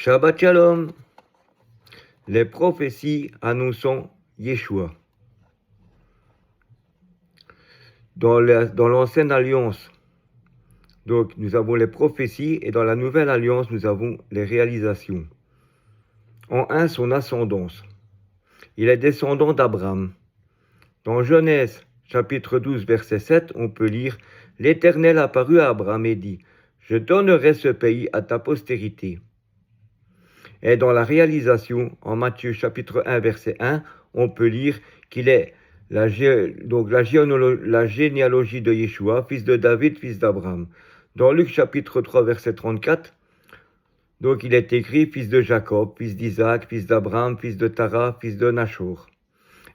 Shabbat Shalom. Les prophéties annonçant Yeshua. Dans l'ancienne alliance, donc nous avons les prophéties et dans la nouvelle alliance, nous avons les réalisations. En un, son ascendance. Il est descendant d'Abraham. Dans Genèse, chapitre 12, verset 7, on peut lire « L'Éternel apparut à Abraham et dit « Je donnerai ce pays à ta postérité. » Et dans la réalisation, en Matthieu chapitre 1, verset 1, on peut lire qu'il est la généalogie de Yeshua, fils de David, fils d'Abraham. Dans Luc chapitre 3, verset 34, donc il est écrit fils de Jacob, fils d'Isaac, fils d'Abraham, fils de Tara, fils de Nachor.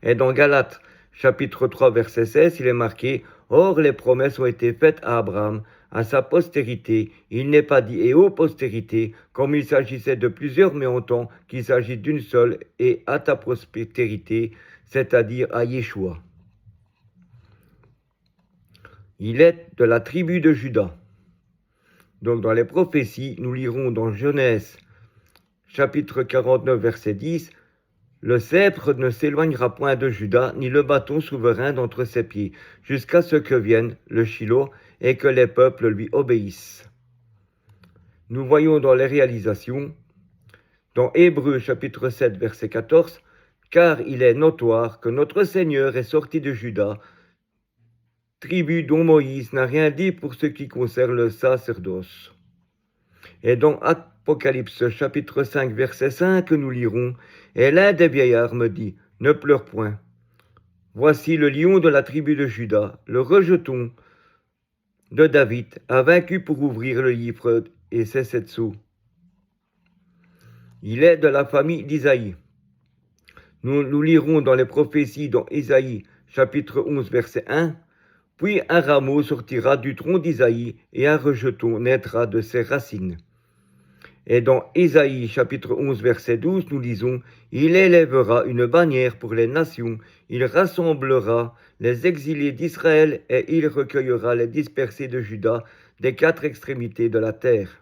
Et dans Galates chapitre 3, verset 16, il est marqué « Or les promesses ont été faites à Abraham, à sa postérité. Il n'est pas dit « et aux postérités », comme il s'agissait de plusieurs, mais autant qu'il s'agit d'une seule, et à ta postérité, c'est-à-dire à Yeshua. Il est de la tribu de Juda. Donc dans les prophéties, nous lirons dans Genèse chapitre 49, verset 10, « Le sceptre ne s'éloignera point de Juda, ni le bâton souverain d'entre ses pieds, jusqu'à ce que vienne le Shiloh et que les peuples lui obéissent. » Nous voyons dans les réalisations, dans Hébreux chapitre 7, verset 14, « Car il est notoire que notre Seigneur est sorti de Juda, tribu dont Moïse n'a rien dit pour ce qui concerne le sacerdoce. » Et dans Apocalypse chapitre 5, verset 5, nous lirons « Et l'un des vieillards me dit, ne pleure point. Voici le lion de la tribu de Juda, le rejeton de David, a vaincu pour ouvrir le livre et ses 7 sceaux. Il est de la famille d'Isaïe. » Nous lirons dans les prophéties dans Isaïe chapitre 11, verset 1, « Puis un rameau sortira du tronc d'Isaïe et un rejeton naîtra de ses racines. » Et dans Isaïe chapitre 11 verset 12, nous lisons « Il élèvera une bannière pour les nations, il rassemblera les exilés d'Israël et il recueillera les dispersés de Juda des 4 extrémités de la terre. »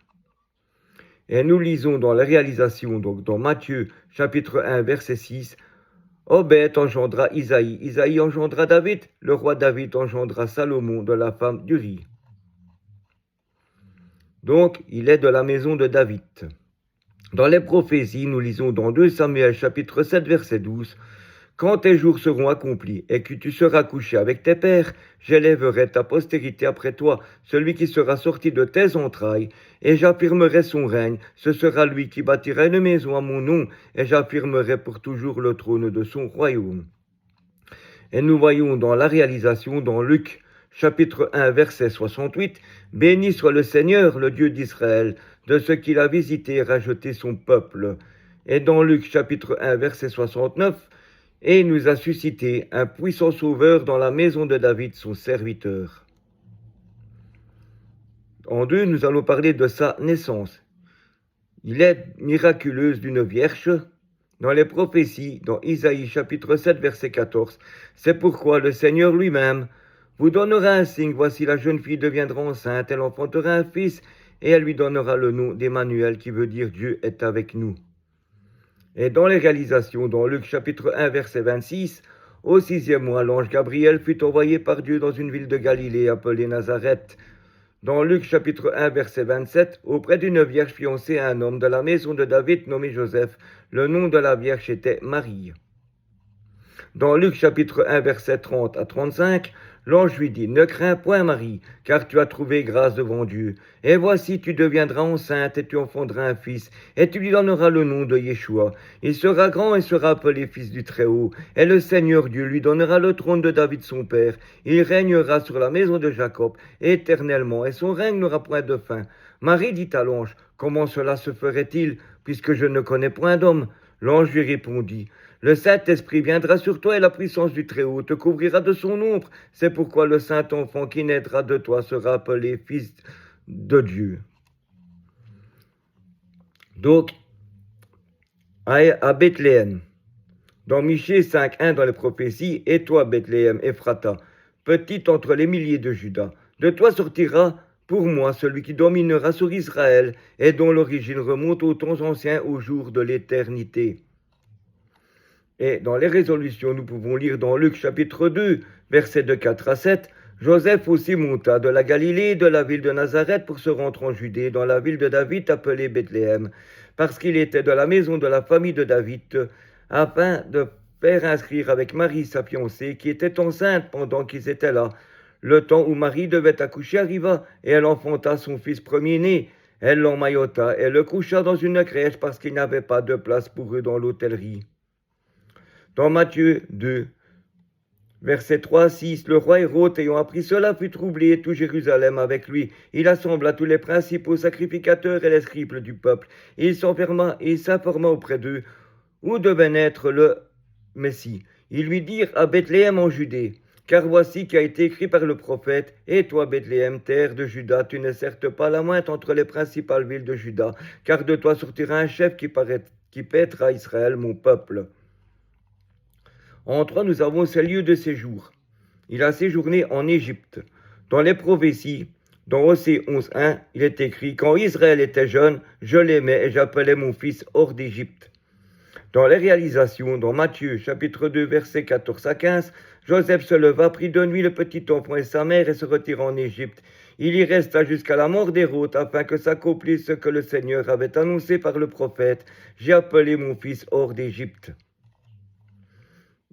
Et nous lisons dans la réalisation, donc dans Matthieu chapitre 1 verset 6, « Obed engendra Isaïe, Isaïe engendra David, le roi David engendra Salomon de la femme d'Uri. » Donc, il est de la maison de David. Dans les prophéties, nous lisons dans 2 Samuel chapitre 7 verset 12, « Quand tes jours seront accomplis et que tu seras couché avec tes pères, j'élèverai ta postérité après toi, celui qui sera sorti de tes entrailles, et j'affirmerai son règne. Ce sera lui qui bâtira une maison à mon nom, et j'affirmerai pour toujours le trône de son royaume. » Et nous voyons dans la réalisation, dans Luc chapitre 1, verset 68, « Béni soit le Seigneur, le Dieu d'Israël, de ce qu'il a visité et racheté son peuple. » Et dans Luc chapitre 1, verset 69, « Et il nous a suscité un puissant sauveur dans la maison de David, son serviteur. » En 2, nous allons parler de sa naissance. Il est miraculeuse d'une vierge. Dans les prophéties, dans Isaïe chapitre 7, verset 14, « C'est pourquoi le Seigneur lui-même vous donnera un signe, voici la jeune fille deviendra enceinte, elle enfantera un fils, et elle lui donnera le nom d'Emmanuel, qui veut dire Dieu est avec nous. » Et dans les réalisations, dans Luc chapitre 1, verset 26, « Au 6e mois, l'ange Gabriel fut envoyé par Dieu dans une ville de Galilée appelée Nazareth. » Dans Luc chapitre 1, verset 27, « Auprès d'une vierge fiancée à un homme de la maison de David nommé Joseph, le nom de la vierge était Marie. » Dans Luc chapitre 1, verset 30 à 35, l'ange lui dit « Ne crains point, Marie, car tu as trouvé grâce devant Dieu. Et voici, tu deviendras enceinte et tu enfanteras un fils, et tu lui donneras le nom de Yeshua. Il sera grand et sera appelé fils du Très-Haut. Et le Seigneur Dieu lui donnera le trône de David son père. Il régnera sur la maison de Jacob éternellement, et son règne n'aura point de fin. » Marie dit à l'ange « Comment cela se ferait-il, puisque je ne connais point d'homme ?» L'ange lui répondit « Le Saint-Esprit viendra sur toi et la puissance du Très-Haut te couvrira de son ombre. C'est pourquoi le Saint-Enfant qui naîtra de toi sera appelé Fils de Dieu. » Donc, à Bethléem, dans Michée 5.1 dans les prophéties, « Et toi, Bethléem, Ephrata, petite entre les milliers de Juda, de toi sortira pour moi celui qui dominera sur Israël et dont l'origine remonte aux temps anciens, aux jours de l'éternité. Et dans les résolutions, nous pouvons lire dans Luc chapitre 2, versets de 4 à 7, Joseph aussi monta de la Galilée, de la ville de Nazareth, pour se rendre en Judée, dans la ville de David appelée Bethléem, parce qu'il était de la maison de la famille de David, afin de faire inscrire avec Marie, sa fiancée, qui était enceinte pendant qu'ils étaient là. Le temps où Marie devait accoucher arriva, et elle enfanta son fils premier-né. Elle l'emmaillota et le coucha dans une crèche parce qu'il n'y avait pas de place pour eux dans l'hôtellerie. Dans Matthieu 2, versets 3 à 6, le roi Hérode, ayant appris cela, fut troublé et tout Jérusalem avec lui. Il assembla tous les principaux sacrificateurs et les scribes du peuple. Il s'informa auprès d'eux où devait naître le Messie. Ils lui dirent à Bethléem en Judée, car voici qui a été écrit par le prophète, et toi Bethléem, terre de Juda, tu n'es certes pas la moindre entre les principales villes de Juda, car de toi sortira un chef qui paîtra Israël, mon peuple. En 3, nous avons ces lieux de séjour. Il a séjourné en Égypte. Dans les prophéties, dans Osée 11.1, il est écrit « Quand Israël était jeune, je l'aimais et j'appelais mon fils hors d'Égypte. » Dans les réalisations, dans Matthieu chapitre 2, versets 14 à 15, Joseph se leva, prit de nuit le petit enfant et sa mère et se retira en Égypte. Il y resta jusqu'à la mort d'Hérode, afin que s'accomplisse ce que le Seigneur avait annoncé par le prophète « J'ai appelé mon fils hors d'Égypte. »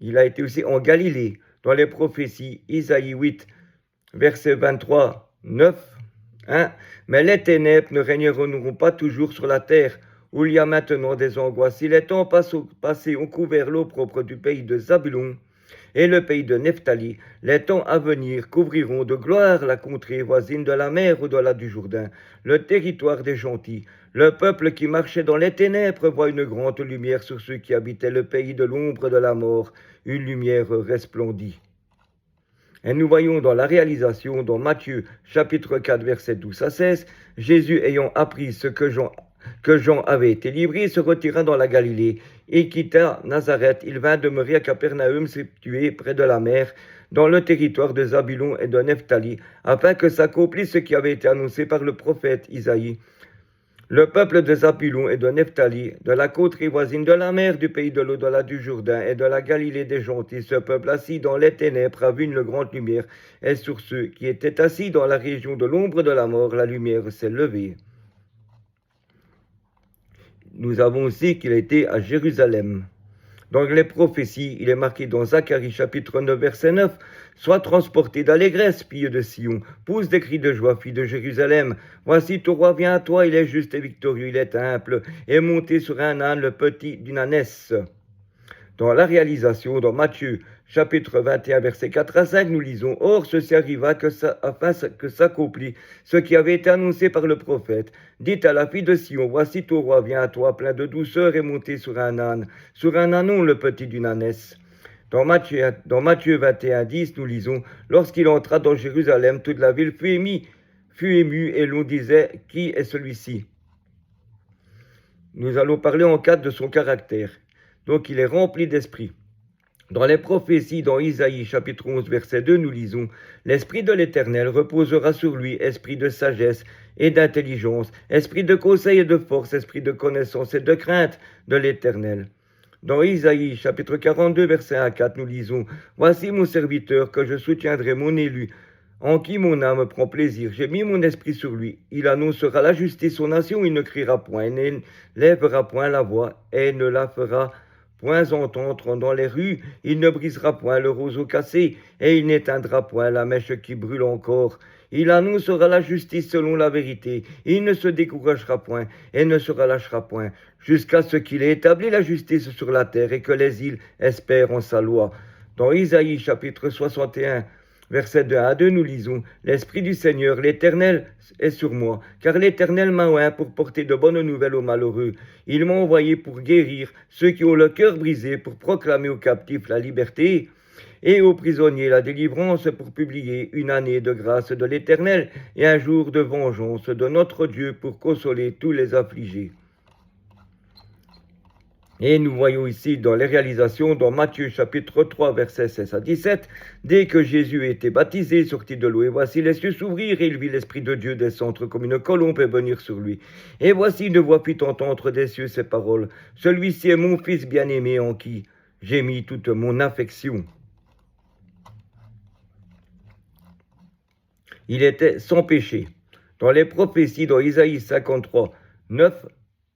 Il a été aussi en Galilée, dans les prophéties, Isaïe 8, verset 23, 9, 1. Mais les ténèbres ne régneront pas toujours sur la terre, où il y a maintenant des angoisses. Si les temps passés ont couvert l'opprobre du pays de Zabulon et le pays de Nephtali, les temps à venir couvriront de gloire la contrée voisine de la mer au-delà du Jourdain, le territoire des gentils. Le peuple qui marchait dans les ténèbres voit une grande lumière sur ceux qui habitaient le pays de l'ombre de la mort. Une lumière resplendit. Et nous voyons dans la réalisation, dans Matthieu chapitre 4, verset 12 à 16, Jésus ayant appris ce que Jean avait été livré, se retira dans la Galilée et quitta Nazareth. Il vint demeurer à Capernaum, situé près de la mer, dans le territoire de Zabulon et de Nephtali, afin que s'accomplisse ce qui avait été annoncé par le prophète Isaïe. Le peuple de Zabulon et de Nephtali, de la côte voisine de la mer, du pays de l'au-delà du Jourdain et de la Galilée des gentils, ce peuple assis dans les ténèbres a vu une grande lumière, et sur ceux qui étaient assis dans la région de l'ombre de la mort, la lumière s'est levée. Nous avons aussi qu'il a été à Jérusalem. Dans les prophéties, il est marqué dans Zacharie chapitre 9, verset 9, « Sois transporté d'allégresse, fille de Sion, pousse des cris de joie, fille de Jérusalem. Voici ton roi vient à toi, il est juste et victorieux, il est humble, et monté sur un âne, le petit d'une ânesse. » Dans la réalisation, dans Matthieu chapitre 21, verset 4 à 5, nous lisons « Or, ceci arriva afin que s'accomplit ce qui avait été annoncé par le prophète. Dites à la fille de Sion, voici ton roi vient à toi, plein de douceur et monté sur un ânon, le petit d'une ânesse. » Dans Matthieu 21, 10, nous lisons « Lorsqu'il entra dans Jérusalem, toute la ville fut émue, et l'on disait, qui est celui-ci » Nous allons parler en cadre de son caractère. Donc il est rempli d'esprit. Dans les prophéties, dans Isaïe chapitre 11, verset 2, nous lisons « L'Esprit de l'Éternel reposera sur lui, esprit de sagesse et d'intelligence, esprit de conseil et de force, esprit de connaissance et de crainte de l'Éternel. » Dans Isaïe chapitre 42, verset 1 à 4, nous lisons « Voici mon serviteur que je soutiendrai, mon élu, en qui mon âme prend plaisir. J'ai mis mon esprit sur lui. Il annoncera la justice aux nations, il ne criera point, il ne lèvera point la voix, et ne la fera point entendre dans les rues, il ne brisera point le roseau cassé, et il n'éteindra point la mèche qui brûle encore. Il annoncera la justice selon la vérité, il ne se découragera point, et ne se relâchera point, jusqu'à ce qu'il ait établi la justice sur la terre, et que les îles espèrent en sa loi. » Dans Isaïe chapitre 61, verset 2 à 2, nous lisons « L'Esprit du Seigneur, l'Éternel, est sur moi, car l'Éternel m'a oint pour porter de bonnes nouvelles aux malheureux. Il m'a envoyé pour guérir ceux qui ont le cœur brisé, pour proclamer aux captifs la liberté et aux prisonniers la délivrance, pour publier une année de grâce de l'Éternel et un jour de vengeance de notre Dieu, pour consoler tous les affligés. » Et nous voyons ici dans les réalisations, dans Matthieu chapitre 3, versets 16 à 17, dès que Jésus était baptisé, sortit de l'eau, et voici les cieux s'ouvrir, et il vit l'Esprit de Dieu descendre comme une colombe et venir sur lui. Et voici une voix fit entendre des cieux ces paroles, celui-ci est mon Fils bien-aimé en qui j'ai mis toute mon affection. Il était sans péché. Dans les prophéties, dans Isaïe 53, 9,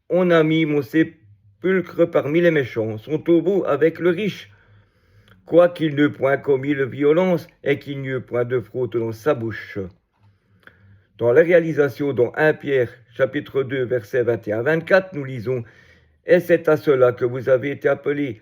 on a mis mon sépulcre parmi les méchants, son tombeau avec le riche, quoiqu'il n'eût point commis de violence et qu'il n'y eût point de fraude dans sa bouche. Dans la réalisation, dans 1 Pierre, chapitre 2, versets 21-24, nous lisons « Et c'est à cela que vous avez été appelés,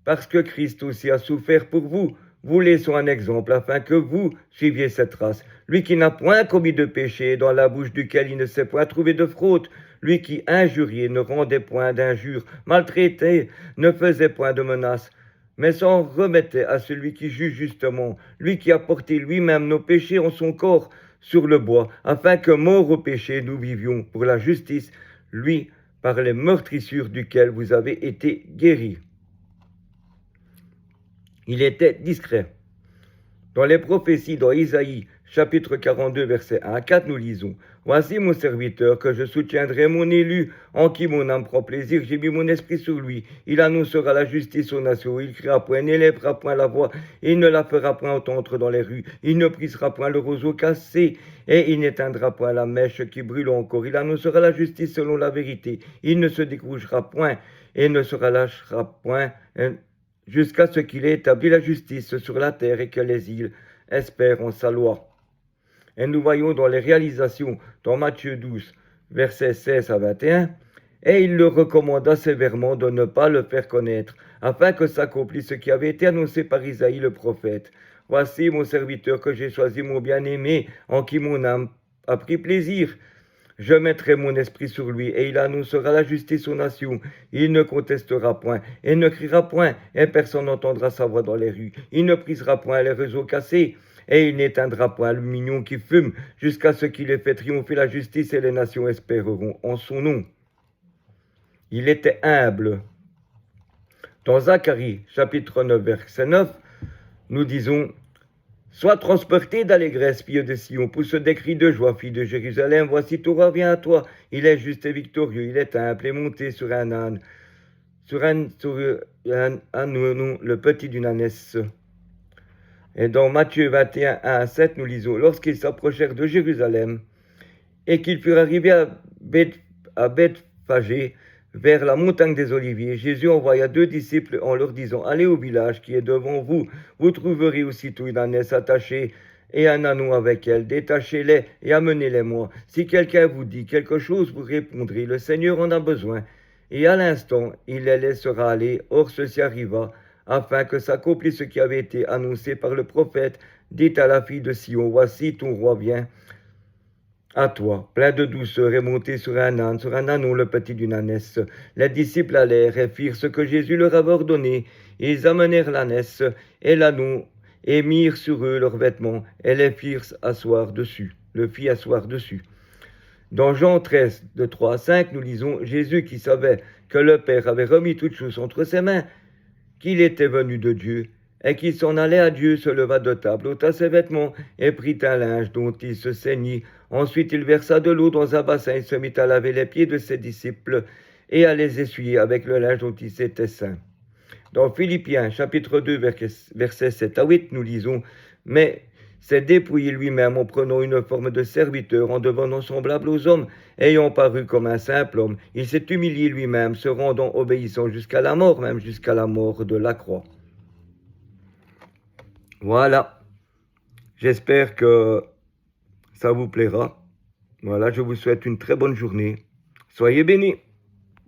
parce que Christ aussi a souffert pour vous, vous laissons un exemple afin que vous suiviez cette race. Lui qui n'a point commis de péché, dans la bouche duquel il ne s'est point trouvé de fraude, lui qui injuriait, ne rendait point d'injure, maltraitait, ne faisait point de menaces, mais s'en remettait à celui qui juge justement, lui qui a porté lui-même nos péchés en son corps sur le bois, afin que, morts au péché, nous vivions pour la justice, lui, par les meurtrissures duquel vous avez été guéris. » Il était discret. Dans les prophéties, dans Isaïe, chapitre 42, versets 1 à 4, nous lisons « Voici mon serviteur que je soutiendrai, mon élu, en qui mon âme prend plaisir, j'ai mis mon esprit sur lui. Il annoncera la justice aux nations, il criera point, n'élèvera point la voix, il ne la fera point entendre dans les rues, il ne brisera point le roseau cassé, et il n'éteindra point la mèche qui brûle encore. Il annoncera la justice selon la vérité, il ne se découragera point, et ne se relâchera point, jusqu'à ce qu'il ait établi la justice sur la terre et que les îles espèrent en sa loi. » Et nous voyons dans les réalisations, dans Matthieu 12, versets 16 à 21, « Et il le recommanda sévèrement de ne pas le faire connaître, afin que s'accomplisse ce qui avait été annoncé par Isaïe le prophète. Voici mon serviteur que j'ai choisi, mon bien-aimé, en qui mon âme a pris plaisir. Je mettrai mon esprit sur lui, et il annoncera la justice aux nations. Il ne contestera point, et ne criera point, et personne n'entendra sa voix dans les rues. Il ne brisera point les réseaux cassés, et il n'éteindra point le mignon qui fume, jusqu'à ce qu'il ait fait triompher la justice, et les nations espéreront en son nom. » Il était humble. Dans Zacharie, chapitre 9, verset 9, nous disons « Sois transporté d'allégresse, fille de Sion, pousse des cris de joie, fille de Jérusalem. Voici ton roi vient à toi. Il est juste et victorieux, il est humble et monté sur un âne, sur un âne, le petit d'une ânesse. » Et dans Matthieu 21, 1 à 7, nous lisons « Lorsqu'ils s'approchèrent de Jérusalem et qu'ils furent arrivés à Bethphagée, vers la montagne des Oliviers, Jésus envoya 2 disciples en leur disant « Allez au village qui est devant vous, vous trouverez aussitôt une ânesse attachée et un ânon avec elle. Détachez-les et amenez-les-moi. Si quelqu'un vous dit quelque chose, vous répondrez « Le Seigneur en a besoin. » Et à l'instant, il les laissera aller. Or ceci arriva, afin que s'accomplisse ce qui avait été annoncé par le prophète. Dites à la fille de Sion, voici ton roi vient à toi, plein de douceur, et monté sur un ânon, le petit d'une ânesse. Les disciples allèrent et firent ce que Jésus leur avait ordonné. Ils amenèrent l'ânesse et l'ânon, et mirent sur eux leurs vêtements, et les firent asseoir dessus. Dans Jean 13, de 3 à 5, nous lisons Jésus qui savait que le Père avait remis toutes choses entre ses mains, qu'il était venu de Dieu, et qu'il s'en allait à Dieu, se leva de table, ôta ses vêtements, et prit un linge dont il se ceignit. Ensuite il versa de l'eau dans un bassin, et se mit à laver les pieds de ses disciples, et à les essuyer avec le linge dont il s'était ceint. Dans Philippiens, chapitre 2, versets 7 à 8, nous lisons « Mais s'est dépouillé lui-même en prenant une forme de serviteur, en devenant semblable aux hommes, ayant paru comme un simple homme. Il s'est humilié lui-même, se rendant obéissant jusqu'à la mort, même jusqu'à la mort de la croix. » Voilà. J'espère que ça vous plaira. Voilà, je vous souhaite une très bonne journée. Soyez bénis.